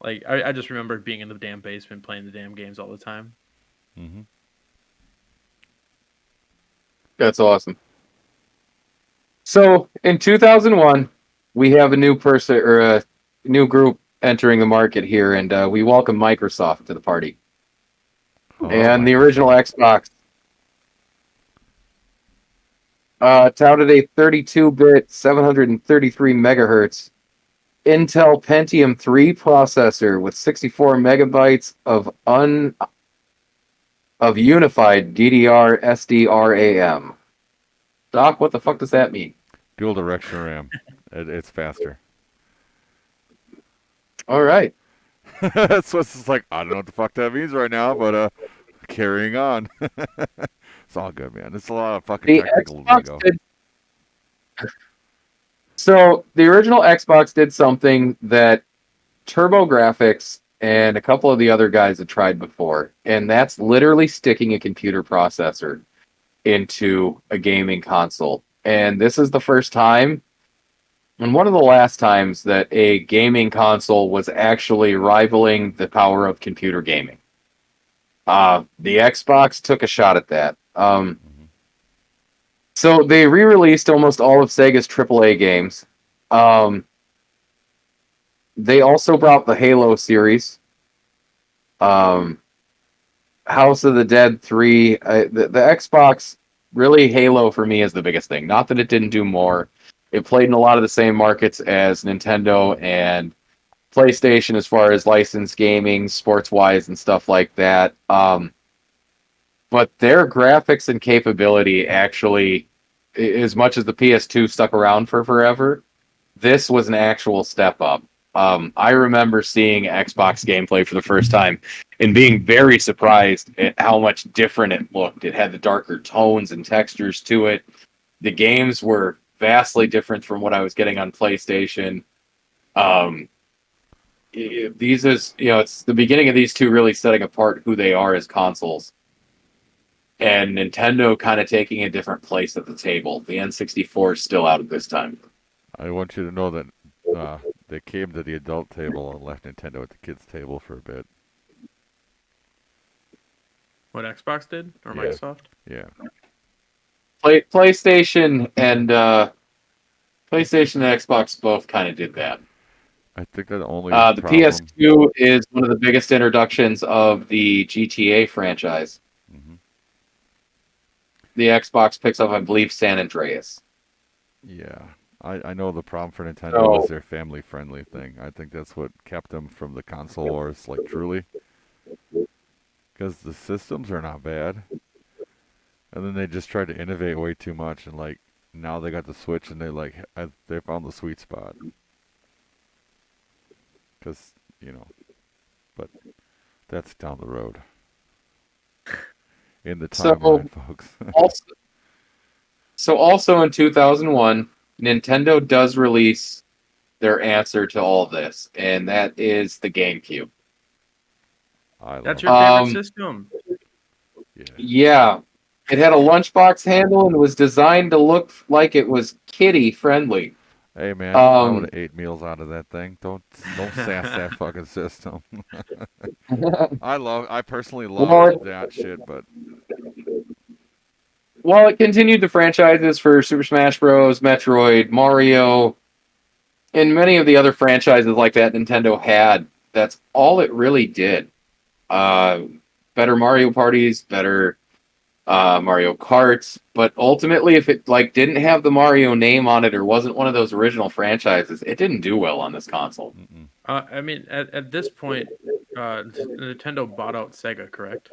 like I just remember being in the damn basement playing the damn games all the time. Mm-hmm. That's awesome. So in 2001, we have a new person or a new group entering the market here, and we welcome Microsoft to the party. Oh, And the original Microsoft. Xbox touted a 32-bit, 733 megahertz Intel Pentium 3 processor with 64 megabytes of unified DDR SDRAM. Doc, what the fuck does that mean? Dual direction RAM. It's faster. All right. So it's just like, I don't know what the fuck that means right now, but carrying on. It's all good, man. It's a lot of fucking The technical Xbox lingo. did. So the original Xbox did something that TurboGrafx and a couple of the other guys had tried before, and that's literally sticking a computer processor into a gaming console. And this is the first time and one of the last times that a gaming console was actually rivaling the power of computer gaming. The Xbox took a shot at that. So they re-released almost all of Sega's AAA games. They also brought the Halo series, House of the Dead 3. The Xbox, really, Halo for me is the biggest thing. Not that it didn't do more. It played in a lot of the same markets as Nintendo and PlayStation as far as licensed gaming, sports-wise, and stuff like that. But their graphics and capability actually, as much as the PS2 stuck around for forever, this was an actual step up. I remember seeing Xbox gameplay for the first time and being very surprised at how much different it looked. It had the darker tones and textures to it. The games were vastly different from what I was getting on PlayStation. These is, it's the beginning of these two really setting apart who they are as consoles. And Nintendo kind of taking a different place at the table. The N64 is still out at this time. I want you to know that they came to the adult table and left Nintendo at the kids' table for a bit. What Xbox did or Yeah. Microsoft? Yeah. PlayStation and Xbox both kind of did that. I think that the only The problem... PS2 is one of the biggest introductions of the GTA franchise. Mm-hmm. The Xbox picks up, I believe, San Andreas. Yeah. I know the problem for Nintendo was their family-friendly thing. I think that's what kept them from the console wars, like, truly. Because the systems are not bad. And then they just tried to innovate way too much, and, like, now they got the Switch, and they found the sweet spot. Because, but that's down the road. in the So timeline, folks. also, also in 2001, Nintendo does release their answer to all this, and that is the GameCube. I love That's it. your favorite Um, system. Yeah. yeah, it had a lunchbox handle and was designed to look like it was kiddie friendly. Hey man, I would Um, have ate meals out of that thing. Don't sass that fucking system. I personally well, loved that shit, but it continued the franchises for Super Smash Bros., Metroid, Mario, and many of the other franchises like that Nintendo had. That's all it really did. Uh, better Mario parties, better Mario Karts, but ultimately, if it like didn't have the Mario name on it or wasn't one of those original franchises, it didn't do well on this console. mm-mm. I mean, at this point, Nintendo bought out Sega, correct?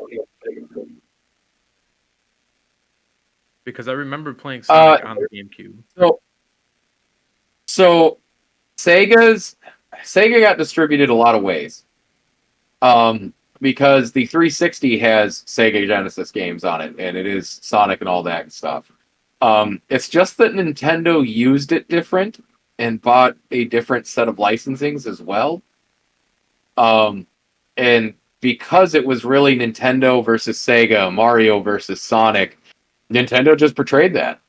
Because I remember playing Uh, Sonic on the GameCube. so so Sega got distributed a lot of ways. Because the 360 has Sega Genesis games on it, and it is Sonic and all that stuff. It's just that Nintendo used it different and bought a different set of licensings as well. Um, and because it was really Nintendo versus Sega, Mario versus Sonic, Nintendo just portrayed that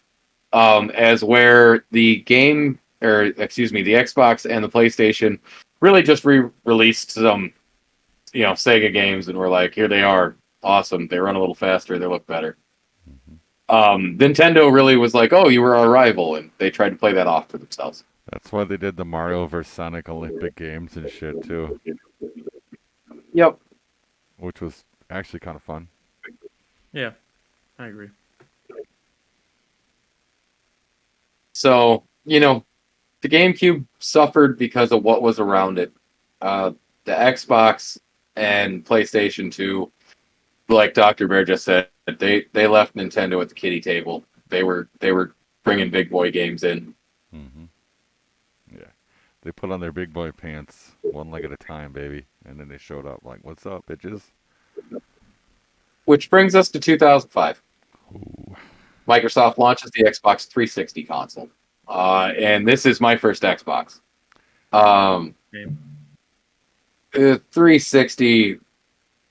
as where the game, or excuse me, the Xbox and the PlayStation really just released some, Sega games, and we're like, here they are, awesome. They run a little faster, they look better. Mhm. Nintendo really was like, oh, you were our rival, and they tried to play that off for themselves. That's why they did the Mario vs Sonic Olympic Games and shit too, Yep. which was actually kind of fun. Yeah, I agree. So, the GameCube suffered because of what was around it. The Xbox and PlayStation 2, like Dr. Bear just said, they left Nintendo at the kiddie table. They were bringing big boy games in, Hmm. Yeah, they put on their big boy pants, one leg at a time, baby, and then they showed up like, "What's up, bitches?" which brings us to 2005. Ooh. Microsoft launches the Xbox 360 console, and this is my first Xbox. Um, Game. 360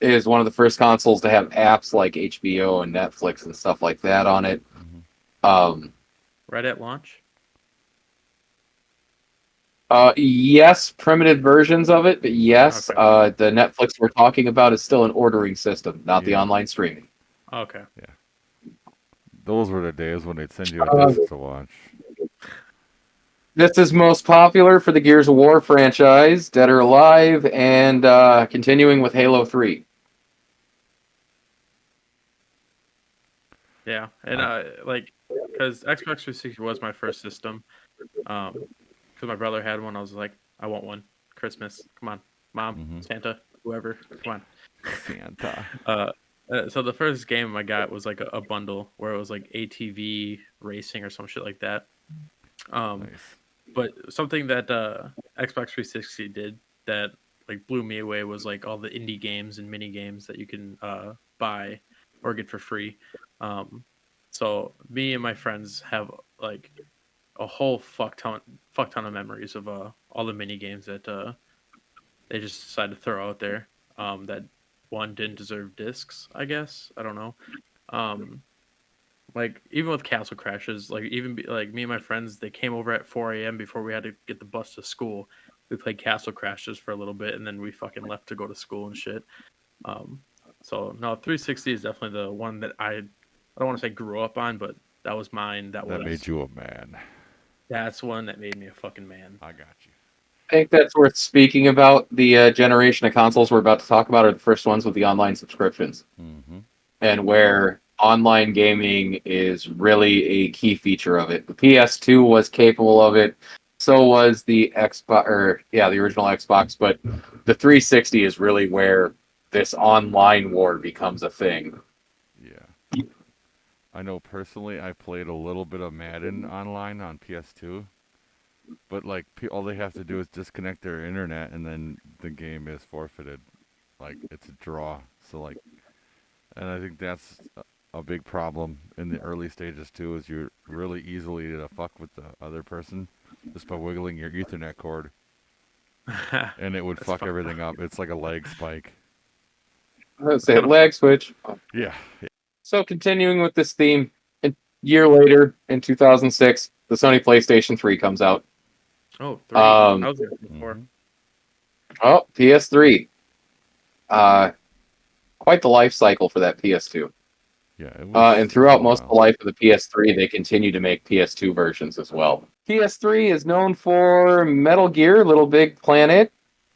is one of the first consoles to have apps like HBO and Netflix and stuff like that on it. Hmm. Um, Right at launch. yes, primitive versions of it, but yes, Okay. the Netflix we're talking about is still an ordering system, not the Yeah, online streaming. Okay. yeah. Those were the days when they'd send you a Uh, disc to watch. this is most popular for the Gears of War franchise, Dead or Alive, and continuing with Halo 3. Yeah, and I, because Xbox 360 was my first system. Because my brother had one, I was like, I want one. Christmas, come on, mom, hmm Santa, whoever, come on. Santa. So the first game I got was like a bundle where it was like ATV racing or some shit like that. Um, Nice. but something that Xbox 360 did that like blew me away was like all the indie games and mini games that you can buy or get for free. Um, so me and my friends have like a whole fuck ton of memories of all the mini games that they just decided to throw out there. That one didn't deserve discs, I guess. I don't know. Um, like even with Castle Crashes, like like me and my friends, they came over at 4 a.m. before we had to get the bus to school. We played Castle Crashes for a little bit, and then we fucking left to go to school and shit. Um, so no, 360 is definitely the one that I don't want to say grew up on, but that was mine. That made you a man. That's one that made me a fucking man. I got you. I think that's worth speaking about. The generation of consoles we're about to talk about are the first ones with the online subscriptions, Hmm. and where online gaming is really a key feature of it. The PS2 was capable of it, so was the Xbox, or yeah, the original Xbox, but the 360 is really where this online war becomes a thing. Yeah. I know personally, I played a little bit of Madden online on PS2, but like all they have to do is disconnect their internet, and then the game is forfeited. Like it's a draw. So like And I think that's a big problem in the early stages too. Is you're really easily to fuck with the other person just by wiggling your Ethernet cord, and it would That's fuck fucked everything up. It's like a lag spike. Let's say lag switch. Yeah. So continuing with this theme, a year later in 2006, the Sony PlayStation 3 comes out. Oh, three. Um, I was there before. Mhm. Oh, PS3. Quite the life cycle for that PS2. Yeah. It was And a throughout most of the while. life of the PS3, they continue to make PS2 versions as well. PS3 is known for Metal Gear, Little Big Planet,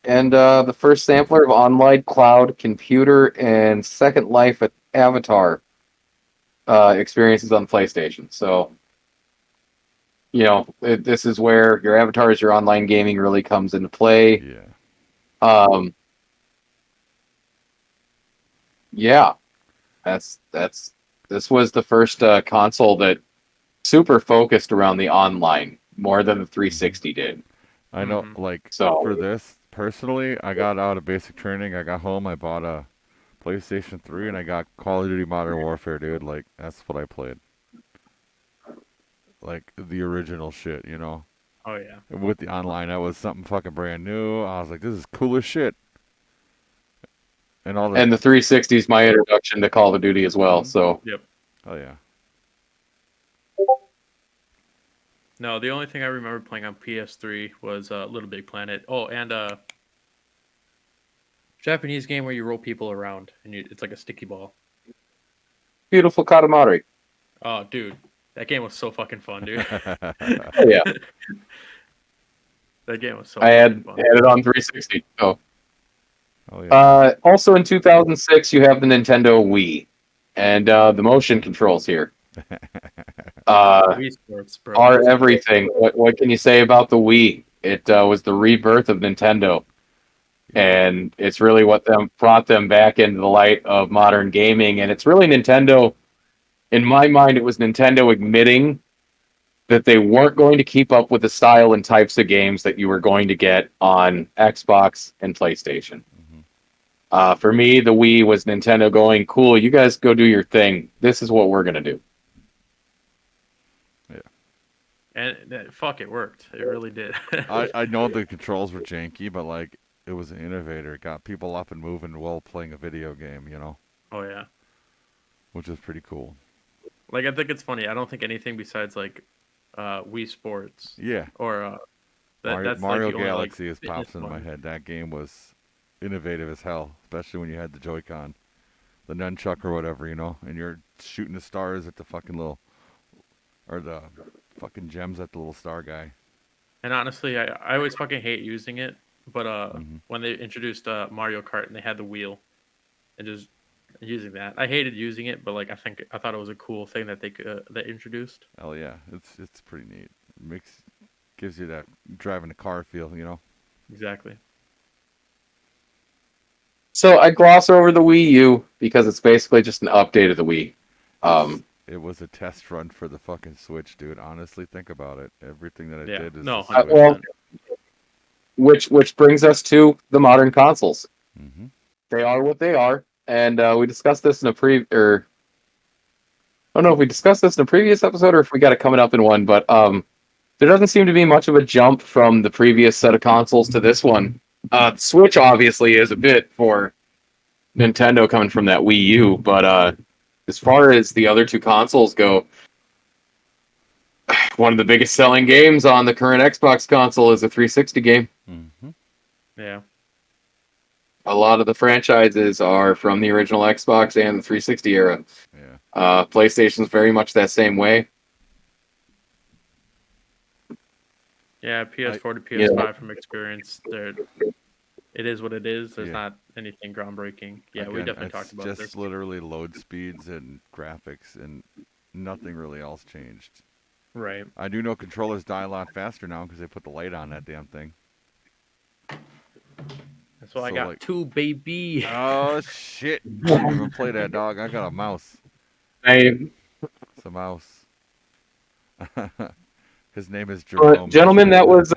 and the first sampler of online cloud computer and Second Life Avatar experiences on PlayStation. So, this is where your avatars, your online gaming really comes into play. Yeah. Yeah, this was the first console that super focused around the online more than the 360 did. I know. Mhm. Like So- for this personally, I got out of basic training. I got home. I bought a PlayStation 3, and I got Call of Duty Modern Warfare, dude. Like that's what I played. Like the original shit, you know. Oh yeah. With the online, that was something fucking brand new. I was like, this is cool as shit. And all the And the 360 is my introduction to Call of Duty as well. Mhm. So oh yeah. No, the only thing I remember playing on PS3 was Little Big Planet. Oh, and Japanese game where you roll people around and it's like a sticky ball. beautiful Katamari. Oh, dude, that game was so fucking fun, dude. Oh, yeah, That game was so I had fucking fun. it on 360. So oh yeah. also in 2006, you have the Nintendo Wii, and the motion controls here Wii Sports, bro. are everything. What can you say about the Wii? It was the rebirth of Nintendo, and it's really what brought them back into the light of modern gaming. And it's really Nintendo. In my mind, it was Nintendo admitting that they weren't going to keep up with the style and types of games that you were going to get on Xbox and PlayStation. Mhm. For me, the Wii was Nintendo going, cool, you guys go do your thing. This is what we're going to do. And fuck, it worked. It really did. I know the controls were janky, but like it was an innovator. It got people up and moving while playing a video game, you know, Oh yeah. which is pretty cool. Like I think it's funny. I don't think anything besides like Wii Sports Yeah. or Mario, that's Mario like the only, like, Galaxy has fitness pops into my one. head. That game was innovative as hell, especially when you had the Joy-Con, the nunchuck or whatever, you know, and you're shooting the stars at the fucking little, or the fucking gems at the little star guy. And honestly, I always fucking hate using it. But Mhm. when they introduced Mario Kart and they had the wheel and just using that, I hated using it. But like I thought it was a cool thing that they introduced. Hell yeah, it's pretty neat. Gives you that driving a car feel, you know. Exactly. So I gloss over the Wii U because it's basically just an update of the Wii. It was a test run for the fucking Switch, dude. Honestly, think about it. Everything that it Yeah. did is No, the 100%. Switch. Well, which brings us to the modern consoles. Mhm. They are what they are, and we discussed this in a I don't know if we discussed this in a previous episode or if we got it coming up in one, but there doesn't seem to be much of a jump from the previous set of consoles to this one. Switch obviously is a bit for Nintendo coming from that Wii U, but as far as the other two consoles go, one of the biggest selling games on the current Xbox console is a 360 game. Mhm. Yeah. A lot of the franchises are from the original Xbox and the 360 era. Yeah. PlayStation's very much that same way. Yeah. PS4 to Yeah. PS5 from experience, it is what it is. There's Yeah. not anything groundbreaking. Yeah, we Again, definitely it's talked about just this. literally load speeds and graphics, and nothing really else changed. Right. I do know controllers die a lot faster now because they put the light on that damn thing. That's why I So, got like- two, baby. Oh shit! Can't even play that, dog. I got a mouse. Hey, It's a mouse. His name is Jerome. gentlemen, that was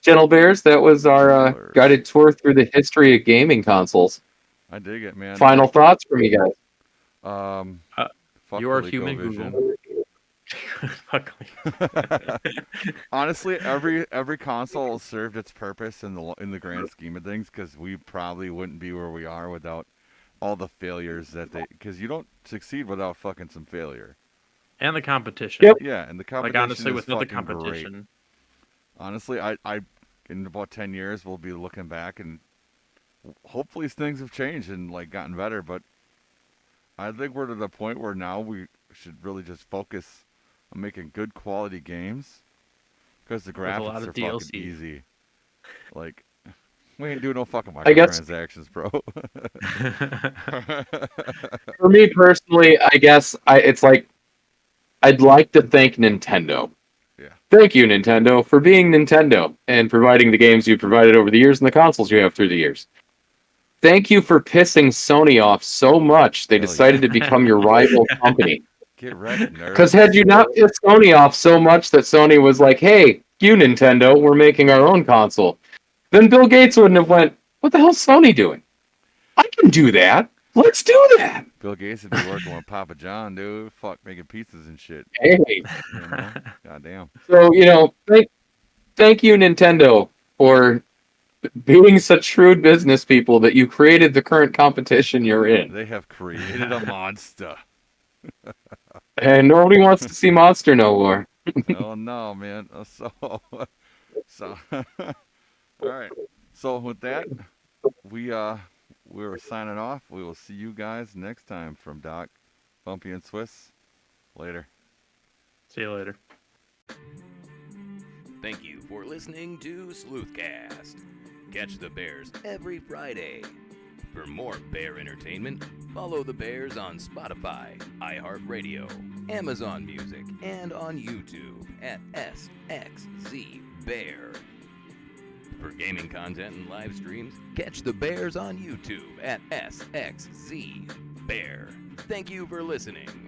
Gentle Bears. That was our Bears. guided tour through the history of gaming consoles. I dig it, man. Final thoughts from you guys. Fuck You are ColecoVision. human Google. Fuck me. Honestly, every console served its purpose in the grand scheme of things, because we probably wouldn't be where we are without all the failures that because you don't succeed without fucking some failure. And the competition. Yep. Yeah, and the competition Like honestly, is without the fucking great. competition, Honestly, I in about 10 years we'll be looking back and hopefully things have changed and like gotten better, but I think we're to the point where now we should really just focus on making good quality games, because the With a lot graphics of are DLC. fucking easy. Like, we ain't doing no fucking I guess- microtransactions, bro. For me personally, I guess it's like I'd like to thank Nintendo. Yeah. Thank you, Nintendo, for being Nintendo and providing the games you've provided over the years and the consoles you have through the years. Thank you for pissing Sony off so much they Hell decided yeah. to become your rival company. Get wrecked, nerd. Because had you not pissed Sony off so much that Sony was like, hey, you Nintendo, we're making our own console, then Bill Gates wouldn't have went, what the hell's Sony doing? I can do that. Let's do that. Bill Gates would be working with Papa John, dude. Fuck, making pizzas and shit. Hey. You know? Goddamn. So, thank you, Nintendo, for being such shrewd business people that you created the current competition you're in. They have created a monster. And nobody wants to see Monster no more. Oh no, man. So all right. So with that, we're signing off. We will see you guys next time from Doc, Bumpy, and Swiss. Later. See you later. Thank you for listening to Sleuthcast. Catch the Bears every Friday. For more bear entertainment, follow the Bears on Spotify, iHeartRadio, Amazon Music, and on YouTube at SXZBear. For gaming content and live streams, catch the Bears on YouTube at SXZBear. Thank you for listening.